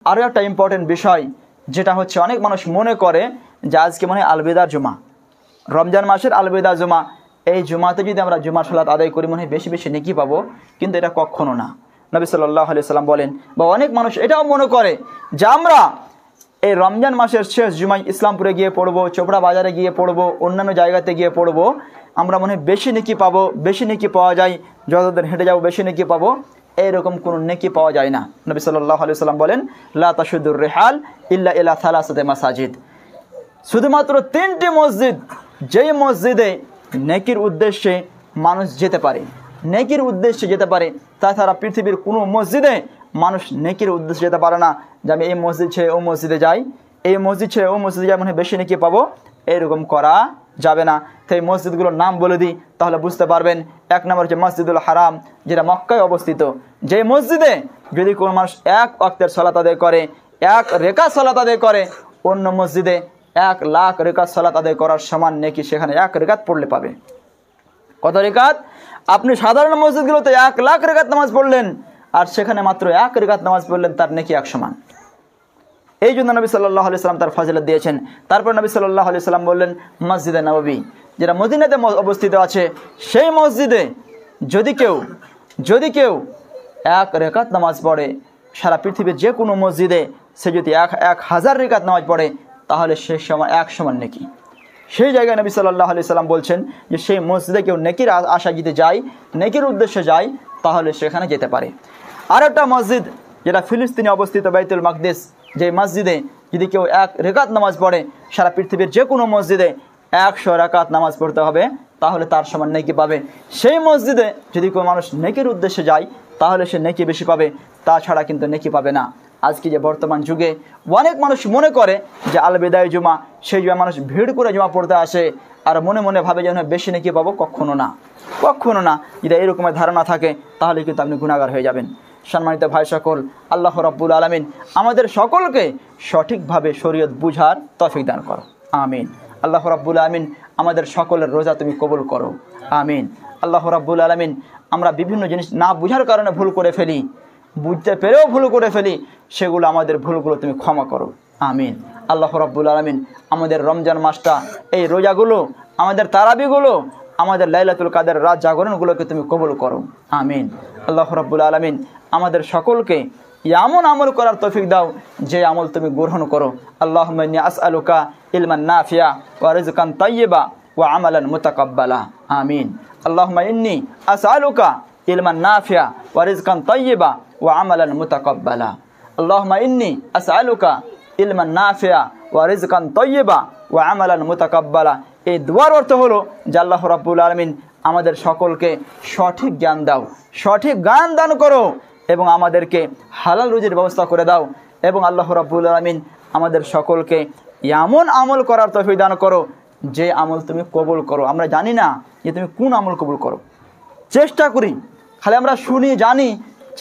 আরও একটা ইম্পর্টেন্ট বিষয় যেটা হচ্ছে অনেক মানুষ মনে করে যে আজকে মনে হয় আলবিদার জুমা, রমজান মাসের আলবিদা জুমা, এই জুমাতে যদি আমরা জুমার সালাত আদায় করি মনে হয় বেশি বেশি নেকি পাবো, কিন্তু এটা কখনো না। নবী সাল্লাল্লাহু আলাইহি সাল্লাম বলেন, বা অনেক মানুষ এটাও মনে করে যে আমরা এই রমজান মাসের শেষ জুমায় ইসলামপুরে গিয়ে পড়বো, চোপড়া বাজারে গিয়ে পড়বো, অন্যান্য জায়গাতে গিয়ে পড়বো, আমরা মনে হয় বেশি নেকি পাবো, বেশি নেকি পাওয়া যায়, যতদিন হেঁটে যাবো বেশি নেকি পাবো, এইরকম কোনো নেকি পাওয়া যায় না। নবী সাল্লাল্লাহু আলাইহি সাল্লাম বলেন, লা তাশুদ্দুর রিহাল ইল্লা ইলা সালাসাতি মাসাজিদ, শুধুমাত্র 3টি মসজিদ, যেই মসজিদে নেকির উদ্দেশ্যে মানুষ যেতে পারে, নেকির উদ্দেশ্যে যেতে পারে, তাছাড়া পৃথিবীর কোনো মসজিদে মানুষ নেকির উদ্দেশ্যে যেতে পারে না যে আমি এই মসজিদ ছেড়ে ও মসজিদে যাই, এই মসজিদ ছেড়ে ও মসজিদে যাই মানে বেশি নেকি পাবো, এরকম করা যাবে না। তো এই মসজিদগুলোর নাম বলে দিই তাহলে বুঝতে পারবেন। 1 নম্বর হচ্ছে মসজিদুল হারাম, যেটা মক্কায় অবস্থিত। যে মসজিদে যদি কোনো মানুষ 1 ওয়াক্তের সালাত আদায় করে, 1 রেকাত সালাত আদায় করে, অন্য মসজিদে 1 লাখ রেকাত সালাত আদায় করার সমান নেকি সেখানে 1 রেকাত পড়লে পাবে। কত রেকাত? আপনি সাধারণ মসজিদগুলোতে 1 লাখ রেকাত নামাজ পড়লেন, আর সেখানে মাত্র 1 রেকাত নামাজ পড়লেন, তার নেকি 1 সমান। এই জন্য নবী সাল্লাল্লাহু আলাইহি সাল্লাম তার ফজিলত দিয়েছেন। তারপর নবী সাল্লাল্লাহু আলাইহি সাল্লাম বললেন, মসজিদে নববী যেটা মদিনাতে অবস্থিত আছে, সেই মসজিদে যদি কেউ 1 রেকাত নামাজ পড়ে, সারা পৃথিবীর যে কোনো মসজিদে সে যদি 1000 রেকাত নামাজ পড়ে, তাহলে সে সমান 1 সমান নেকি। সেই জায়গায় নবী সাল্লাল্লাহু আলাইহি সাল্লাম বলছেন যে সেই মসজিদে কেউ নেকির আশা যদি যায়, নেকির উদ্দেশ্যে যায়, তাহলে সেখানে যেতে পারে। আর একটা মসজিদ যেটা ফিলিস্তিনে অবস্থিত, বাইতুল মাকদিস, যে মসজিদে যদি কেউ 1 রেকাত নামাজ পড়ে, সারা পৃথিবীর যে কোনো মসজিদে 100 রাকাত নামাজ পড়তে হবে, তাহলে তার সমান নেকি পাবে। সেই মসজিদে যদি কোনো মানুষ নেকির উদ্দেশ্যে যায়, তাহলে সে নেকি বেশি পাবে, তাছাড়া কিন্তু নেকি পাবে না। আজকে যে বর্তমান যুগে অনেক মানুষ মনে করে যে আল বিদায় জুমা, সেই জুমা মানুষ ভিড় করে জুমা পড়তে আসে, আর মনে মনে ভাবে যেন বেশি নেকি পাবো, কখনো না, কখনো না। যদি এরকমের ধারণা থাকে তাহলে কিন্তু আপনি গুনাহগার হয়ে যাবেন। সম্মানিত ভাই সকল, আল্লাহ রাব্বুল আলামিন আমাদের সকলকে সঠিকভাবে শরীয়ত বুঝার তৌফিক দান করো, আমিন। আল্লাহ রাব্বুল আলামিন আমাদের সকলের রোজা তুমি কবুল করো, আমিন। আল্লাহ রাব্বুল আলামিন আমরা বিভিন্ন জিনিস না বুঝার কারণে ভুল করে ফেলি, বুঝতে পেরেও ভুল করে ফেলি, সেগুলো আমাদের ভুলগুলো তুমি ক্ষমা করো, আমিন। আল্লাহ রাব্বুল আলামিন আমাদের রমজান মাসটা, এই রোজাগুলো, আমাদের তারাবিগুলো, আমাদের লাইলাতুল কাদের রাত জাগরণগুলোকে তুমি কবুল করো, আমিন। আল্লাহ রাব্বুল আলামিন আমাদের সকলকে এমন আমল করার তৌফিক দাও যে আমল তুমি গ্রহণ করো। আল্লাহুম্মা ইন্নী আসআলুকা ইলমান নাফিয়া ওয়া রিজকান তাইয়্যিবা ওয়া আমালান মুতাকাব্বালা, আমিন। আল্লাহুম্মা ইন্নী আসআলুকা ইলমান নাফিয়া ওয়া রিজকান তাইয়্যিবা ওয়া আমালান মুতাকাব্বালা। আল্লাহুম্মা ইন্নী আসআলুকা ইলমান নাফিয়া ওয়া রিজকান তাইয়্যিবা ওয়া আমালান মুতাকাব্বালা। এই দুয়ার অর্থ হলো যে আল্লাহ রাব্বুল আলামিন আমাদের সকলকে সঠিক জ্ঞান দাও, সঠিক জ্ঞান দান করো, এবং আমাদেরকে হালাল রুজির ব্যবস্থা করে দাও, এবং আল্লাহ রাব্বুল আলামিন আমাদের সকলকে এমন আমল করার তৌফিক দান করো যে আমল তুমি কবুল করো। আমরা জানি না যে তুমি কোন আমল কবুল করো, চেষ্টা করি, খালি আমরা শুনি জানি,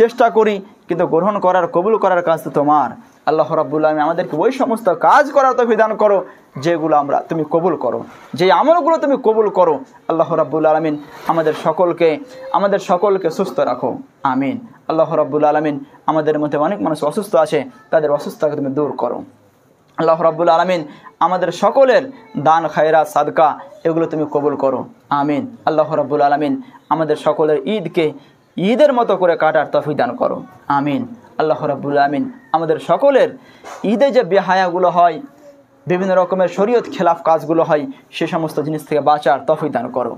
চেষ্টা করি, কিন্তু গ্রহণ করার কবুল করার কাজ তো তোমার। আল্লাহ রাব্বুল আলামিন আমাদেরকে ওই সমস্ত কাজ করার তৌফিক দান করো যেগুলো তুমি কবুল করো, যে আমলগুলো তুমি কবুল করো। আল্লাহ রাব্বুল আলামিন আমাদের সকলকে সুস্থ রাখো, আমিন। আল্লাহ রাব্বুল আলামিন আমাদের মধ্যে অনেক মানুষ অসুস্থ আছে, তাদের অসুস্থতাকে তুমি দূর করো। আল্লাহ রাব্বুল আলামিন আমাদের সকলের দান, খায়রাত, সাদকা এগুলো তুমি কবুল করো, আমিন। আল্লাহ রাব্বুল আলামিন আমাদের সকলের ঈদকে ঈদের মতো করে কাটার তৌফিক দান করো, আমিন। আল্লাহ রাব্বুল আলামিন আমাদের সকলের ঈদে যে বেহায়াগুলো হয়, বিভিন্ন রকমের শরীয়ত খেলাফ কাজগুলো হয়, সে সমস্ত জিনিস থেকে বাঁচার তৌফিক দান করো,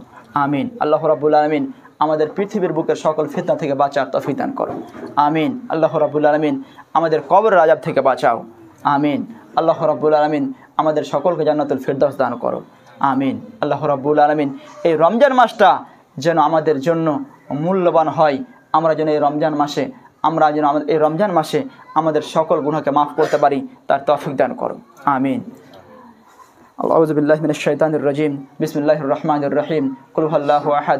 আমিন। আল্লাহ রাব্বুল আলামিন আমাদের পৃথিবীর বুকের সকল ফিতনা থেকে বাঁচার তৌফিক দান করো, আমিন। আল্লাহ রাব্বুল আলামিন আমাদের কবরের আযাব থেকে বাঁচাও, আমিন। আল্লাহ রাব্বুল আলামিন আমাদের সকলকে জান্নাতুল ফিরদাউস দান করো, আমিন। আল্লাহ রাব্বুল আলামিন এই রমজান মাসটা যেন আমাদের জন্য মূল্যবান হয়, আমরা যেন এই রমজান মাসে আমাদের সকল গুনাহকে মাফ করতে পারি, তার তৌফিক দান করো, আমিন। আউযু বিল্লাহি মিনাশ শাইতানির রাজিম। বিসমিল্লাহির রহমানির রহিম। কুল হুয়াল্লাহু আহাদ।